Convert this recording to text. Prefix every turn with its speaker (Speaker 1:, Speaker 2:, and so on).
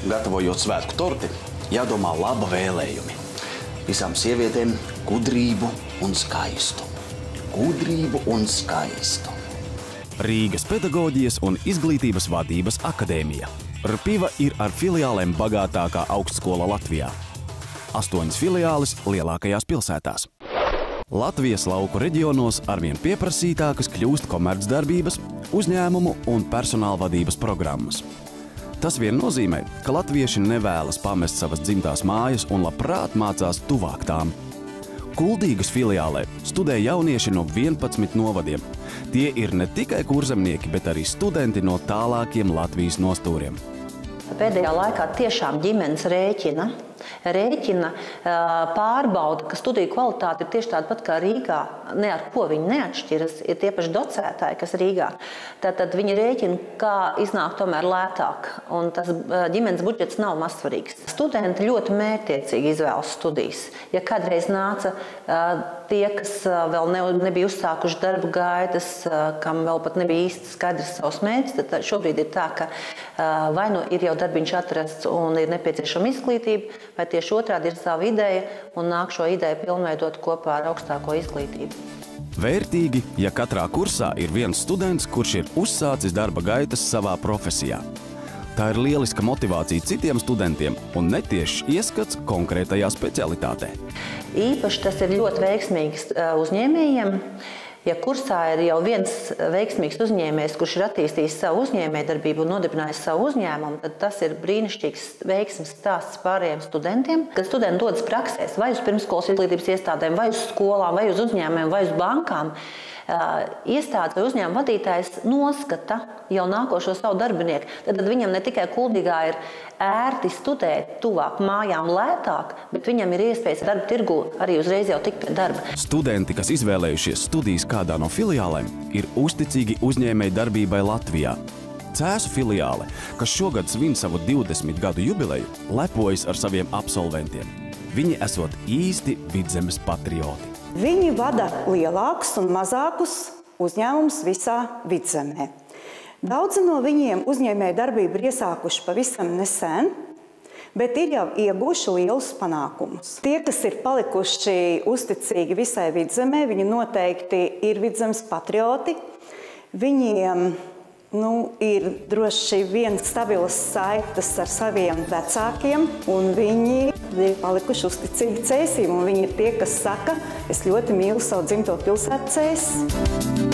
Speaker 1: gatavojot svētku torti, jādomā laba vēlējumi. Visām sievietēm gudrību un skaistu. Gudrību un skaistu.
Speaker 2: Rīgas pedagoģijas un izglītības vadības akadēmija. RPIVA ir ar filiālēm bagātākā augstskola Latvijā. 8 filiāles lielākajās pilsētās. Latvijas lauku reģionos arvien pieprasītākas kļūst komercdarbības, uzņēmumu un personāla vadības programmas. Tas vien nozīmē, ka latvieši nevēlas pamest savas dzimtās mājas un labprāt mācās tuvāk tām. Kuldīgas filiālē studē jaunieši no 11 novadiem. Tie ir ne tikai kurzemnieki, bet arī studenti no tālākiem Latvijas nostūriem.
Speaker 3: Pēdējā laikā tiešām ģimenes rēķina, pārbauda, ka studiju kvalitāte ir tieši tāda pat kā Rīgā, ne ar ko viņi neatšķiras, ir tie paši docētāji, kas Rīgā. Tātad viņi rēķina, kā iznāk tomēr lētāk, un tas ģimenes budžets nav mazsvarīgs. Studenti ļoti mērķtiecīgi izvēlas studijas. Ja kādreiz nāca tie, kas vēl nebija uzsākuši darbu gaitas, kam vēl pat nebija īsti skaidrs savs mērķis, tad šobrīd ir tā, ka vai nu ir jau darbiņš atrasts un ir nepieciešama izglītība, vai tieši otrādi ir sava ideja un nāk šo ideju pilnveidot kopā ar augstāko izglītību.
Speaker 2: Vērtīgi, ja katrā kursā ir viens students, kurš ir uzsācis darba gaitas savā profesijā. Tā ir lieliska motivācija citiem studentiem un netiešs ieskats konkrētajā specialitātē.
Speaker 3: Īpaši tas ir ļoti veiksmīgs uzņēmējiem. Ja kursā ir jau viens veiksmīgs uzņēmējs, kurš ir attīstījis savu uzņēmējdarbību un nodibinājis savu uzņēmumu, tad tas ir brīnišķīgs veiksmes stāsts pārējiem studentiem. Kad studenti dodas praksēs vai uz pirmsskolas izglītības iestādēm, vai uz skolām, vai uz uzņēmumiem, vai uz bankām, iestādes vai uzņēmuma vadītājs noskata jau nākošo savu darbinieku. Tad viņam ne tikai Kuldīgā ir ērti studēt tuvāk mājām lētāk, bet viņam ir iespējas darba tirgu arī uzreiz jau tikt pie darba.
Speaker 2: Studenti, kas izvēlējušies studijas kādā no filiālēm, ir uzticīgi uzņēmēji darbībai Latvijā. Cēsu filiāle, kas šogad svin savu 20 gadu jubileju, lepojas ar saviem absolventiem. Viņi esot īsti Vidzemes patrioti.
Speaker 4: Viņi vada lielākus un mazākus uzņēmumus visā Vidzemē. Daudzi no viņiem uzņēmēju darbību ir iesākuši pavisam nesen, bet ir jau ieguvuši lielus panākumus. Tie, kas ir palikuši uzticīgi visai Vidzemē, viņi noteikti ir Vidzemes patrioti. Viņiem ir droši vien stabilas saites ar saviem vecākiem, un viņi ir palikuši uzticīgi Cēsim, un viņi ir tie, kas saka, es ļoti mīlu savu dzimto pilsētu Cēsis.